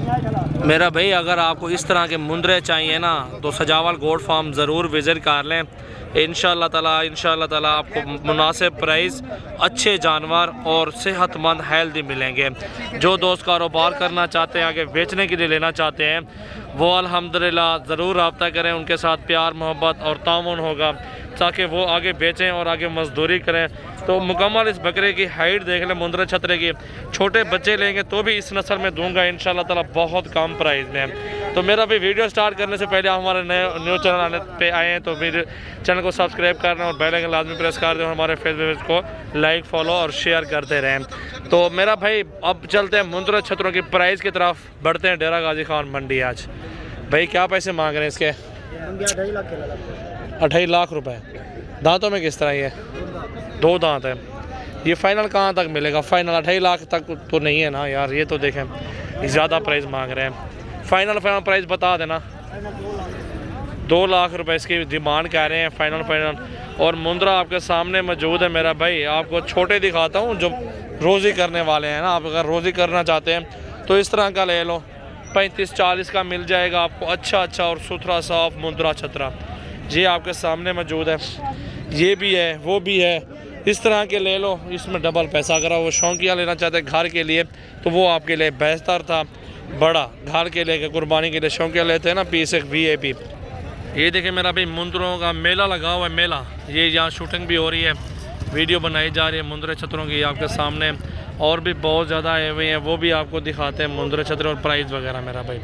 मेरा भाई अगर आपको इस तरह के मुंदरे चाहिए ना तो सजावल गोट फार्म ज़रूर विज़िट कर लें। इंशाअल्लाह ताला आपको मुनासिब प्राइस, अच्छे जानवर और सेहतमंद हेल्दी मिलेंगे। जो दोस्त कारोबार करना चाहते हैं, आगे बेचने के लिए लेना चाहते हैं, वो अल्हम्दुलिल्लाह ज़रूर रब्ता करें। उनके साथ प्यार मोहब्बत और ताउन होगा ताकि वो आगे बेचें और आगे मजदूरी करें। तो मुकम्मल इस बकरे की हाइट देख लें, मुंदरे छतरे की। छोटे बच्चे लेंगे तो भी इस नस्ल में दूंगा इंशाअल्लाह ताला बहुत कम प्राइस में। तो मेरा भी वीडियो स्टार्ट करने से पहले आप हमारे न्यू चैनल आने पे आए हैं तो फिर चैनल को सब्सक्राइब करना और बेल आइकन लाजमी प्रेस कर दें। हमारे फेसबुक को लाइक फॉलो और शेयर करते रहें। तो मेरा भाई अब चलते हैं मुंदरे छतरों की प्राइस की तरफ बढ़ते हैं। डेरा गाजी खान मंडी आज भाई क्या पैसे मांग रहे हैं इसके? 2.5 लाख रुपए। दांतों में किस तरह ये 2 दांत है। ये फाइनल कहाँ तक मिलेगा? फाइनल 2.5 लाख तक तो नहीं है ना यार। ये तो देखें ज़्यादा प्राइस मांग रहे हैं। फाइनल प्राइस बता देना। 2 लाख रुपए इसकी डिमांड कह रहे हैं फाइनल। और मुंदरा आपके सामने मौजूद है मेरा भाई। आपको छोटे दिखाता हूँ जो रोज़ी करने वाले हैं ना। आप अगर रोज़ी करना चाहते हैं तो इस तरह का ले लो, 35-40 का मिल जाएगा आपको। अच्छा और सुथरा साफ मुंदरा छतरा ये आपके सामने मौजूद है। ये भी है, वो भी है, इस तरह के ले लो। इसमें डबल पैसा। अगर वो शौकिया लेना चाहते हैं घर के लिए तो वो आपके लिए बेहतर था। बड़ा घर के लिए कुर्बानी के लिए शौकिया लेते हैं ना, पीस एक VIP। ये देखें मेरा भाई मुंदरों का मेला लगा हुआ है। मेला ये यहाँ शूटिंग भी हो रही है, वीडियो बनाई जा रही है मुंदरे छतरों की आपके सामने। और भी बहुत ज़्यादा आए हुए हैं, वो भी आपको दिखाते हैं मुंदरे छतरे और प्राइस वगैरह। मेरा भाई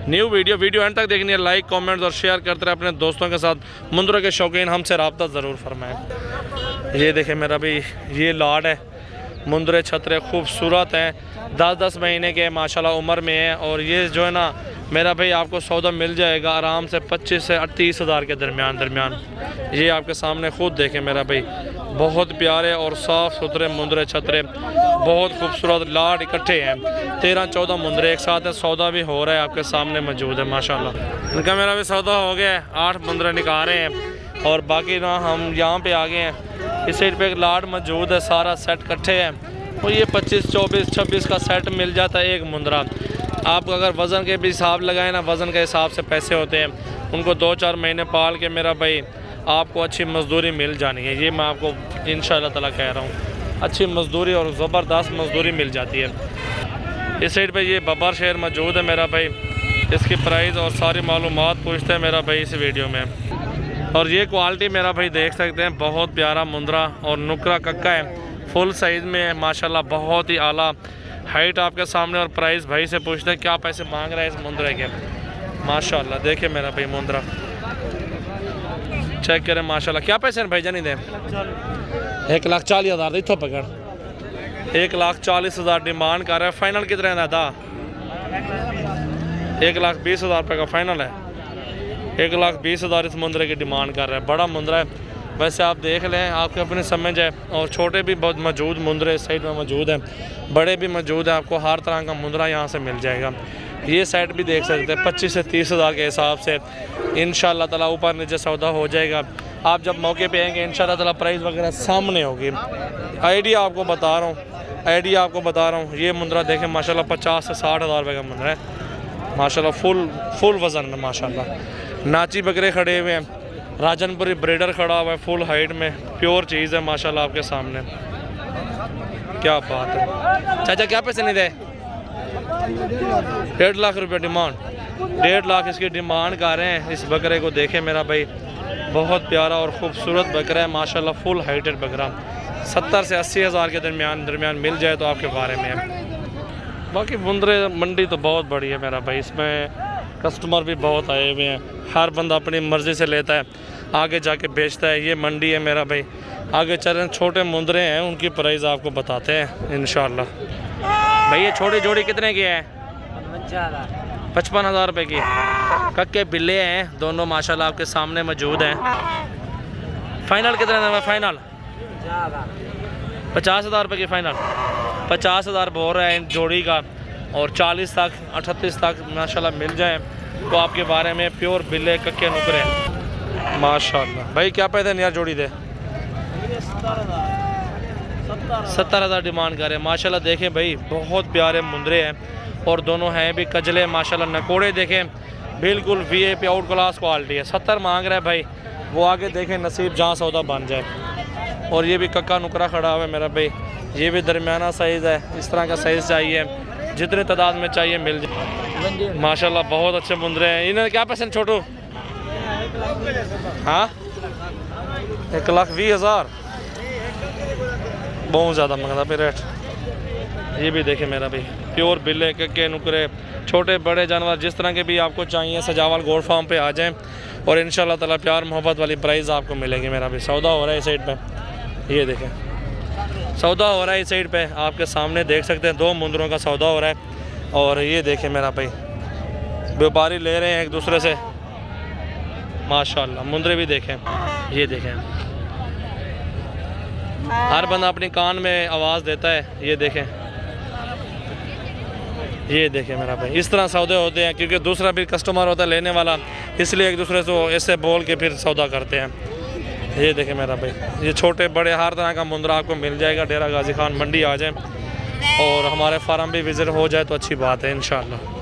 न्यू वीडियो एंड तक देखनी है। लाइक कमेंट्स और शेयर करते रहे अपने दोस्तों के साथ। मुंदरों के शौकीन हमसे रब्ता ज़रूर फरमाएं। ये देखें मेरा भाई ये लाड है, मुंदरे छतरे खूबसूरत हैं, 10-10 महीने के माशाल्लाह उम्र में है। और ये जो है ना मेरा भाई आपको सौदा मिल जाएगा आराम से 25 से 30 हज़ार के दरमियान। ये आपके सामने खुद देखें मेरा भाई, बहुत प्यारे और साफ़ सुथरे मुंदरे छतरे, बहुत खूबसूरत लाड इकट्ठे हैं। 13-14 मुंदरे एक साथ है। सौदा भी हो रहा है आपके सामने मौजूद है माशाल्लाह। इनका मेरा भी सौदा हो गया है, 8 मुंदरे निकाल रहे हैं। और बाकी ना हम यहाँ पे आ गए हैं। इस साइड पे एक लाड मौजूद है, सारा सेट इकट्ठे है। और ये 25, 24, 26 का सेट मिल जाता है एक मुंदरा। आप अगर वज़न के भी हिसाब लगाएं ना, वज़न के हिसाब से पैसे होते हैं। उनको 2-4 महीने पाल के मेरा भाई आपको अच्छी मजदूरी मिल जानी है। ये मैं आपको इंशाअल्लाह ताला कह रहा हूँ, अच्छी मजदूरी और ज़बरदस्त मजदूरी मिल जाती है। इस साइड पे ये बब्बर शेर मौजूद है मेरा भाई। इसकी प्राइस और सारी मालूमात पूछते हैं मेरा भाई इस वीडियो में। और ये क्वालिटी मेरा भाई देख सकते हैं, बहुत प्यारा मुंदरा और नुकरा कक्का है, फुल साइज़ में है माशाल्लाह, बहुत ही आला हाइट आपके सामने। और प्राइस भाई से पूछते हैं क्या पैसे मांग रहा है इस मुंदरे के। माशाल्लाह देखिए मेरा भाई मुंदरा चेक करें माशाल्लाह। क्या पैसे हैं भाई जानी दे? 1,40,000 इतों पकड़। 1,40,000 डिमांड कर रहा है। फाइनल कितने का था? 1,20,000 रुपये का फाइनल है। 1,20,000 इस मुंदरे की डिमांड कर रहा है। बड़ा मुंदरा है वैसे, आप देख लें, आपको अपनी समझ है। और छोटे भी बहुत मौजूद मुंदरे इस साइड में मौजूद हैं, बड़े भी मौजूद हैं। आपको हर तरह का मुंदरा यहाँ से मिल जाएगा। ये सेट भी देख सकते हैं 25 से 30 हज़ार के हिसाब से इंशाअल्लाह ताला ऊपर नीचे सौदा हो जाएगा। आप जब मौके पे आएंगे इंशाअल्लाह ताला प्राइस वगैरह सामने होगी। आइडिया आपको बता रहा हूँ। ये मुंदरा देखें माशाल्लाह 50 से 60 हज़ार रुपये का मुंदरा है माशाल्लाह, फुल वज़न में माशाल्लाह। नाची बकरे खड़े हुए हैं, राजनपुरी ब्रीडर खड़ा हुआ है फुल हाइट में, प्योर चीज़ है माशाल्लाह आपके सामने। क्या बात है। चाचा क्या पैसे नहीं दे? 1.5 लाख रुपये डिमांड। 1.5 लाख इसकी डिमांड कर रहे हैं। इस बकरे को देखें मेरा भाई, बहुत प्यारा और ख़ूबसूरत बकरा है माशाल्लाह, फुल हाइटेड बकरा। 70 से 80 हज़ार के दरमियान मिल जाए तो आपके बारे में है। बाकी मुंदरे मंडी तो बहुत बड़ी है मेरा भाई, इसमें कस्टमर भी बहुत आए हुए हैं। हर बंदा अपनी मर्ज़ी से लेता है, आगे जाके बेचता है। ये मंडी है मेरा भाई। आगे चलें, छोटे मुंदरे हैं उनकी प्राइस आपको बताते हैं इंशाअल्लाह। भाई ये छोटी जोड़ी कितने की है? 55 हज़ार रुपये की। कक्के बिल्ले हैं दोनों माशाल्लाह आपके सामने मौजूद हैं। फाइनल कितने में? फाइनल 50 हज़ार रुपये की फाइनल। 50 हज़ार बोल रहा है इन जोड़ी का। और 40 तक 38 तक माशाल्लाह मिल जाए तो आपके बारे में प्योर बिल्ले कक्के नुकरे माशाल्लाह। भाई क्या पैसे यार जोड़ी दे? 70 हज़ार डिमांड कर रहे हैं माशाल्लाह। देखें भाई बहुत प्यारे मुंदरे हैं और दोनों हैं भी कजले माशाल्लाह। नकोड़े देखें बिल्कुल VIP आउट क्लास क्वालिटी है। 70 मांग रहा है भाई, वो आगे देखें नसीब जहाँ सौदा बन जाए। और ये भी कक्का नुकरा खड़ा हुआ है मेरा भाई, ये भी दरमियाना साइज़ है। इस तरह का साइज़ चाहिए, जितने तादाद में चाहिए मिल जाए माशाल्लाह। बहुत अच्छे मुंदरे हैं। इन्हें क्या पैसे छोटू? हाँ 1,20,000 बहुत ज़्यादा मंगता पे रेट। ये भी देखे मेरा भाई प्योर बिल्ले कक्के नुकरे छोटे बड़े जानवर जिस तरह के भी आपको चाहिए सजावल गोल्ड फार्म पे आ जाएं और इंशाल्लाह ताला प्यार मोहब्बत वाली प्राइस आपको मिलेगी मेरा भाई। सौदा हो रहा है इस साइड पे, ये देखें सौदा हो रहा है इस साइड पे, आपके सामने देख सकते हैं 2 मुंदरों का सौदा हो रहा है। और ये देखें मेरा भाई व्यापारी ले रहे हैं एक दूसरे से माशाल्लाह। मुंदरे भी देखें, ये देखें हर बंदा अपनी कान में आवाज़ देता है। ये देखें, ये देखें मेरा भाई इस तरह सौदे होते हैं, क्योंकि दूसरा भी कस्टमर होता है लेने वाला, इसलिए एक दूसरे से ऐसे बोल के फिर सौदा करते हैं। ये देखें मेरा भाई, ये छोटे बड़े हर तरह का मुंदरा आपको मिल जाएगा। डेरा गाजी खान मंडी आ जाए और हमारे फार्म भी विज़िट हो जाए तो अच्छी बात है इंशाअल्लाह।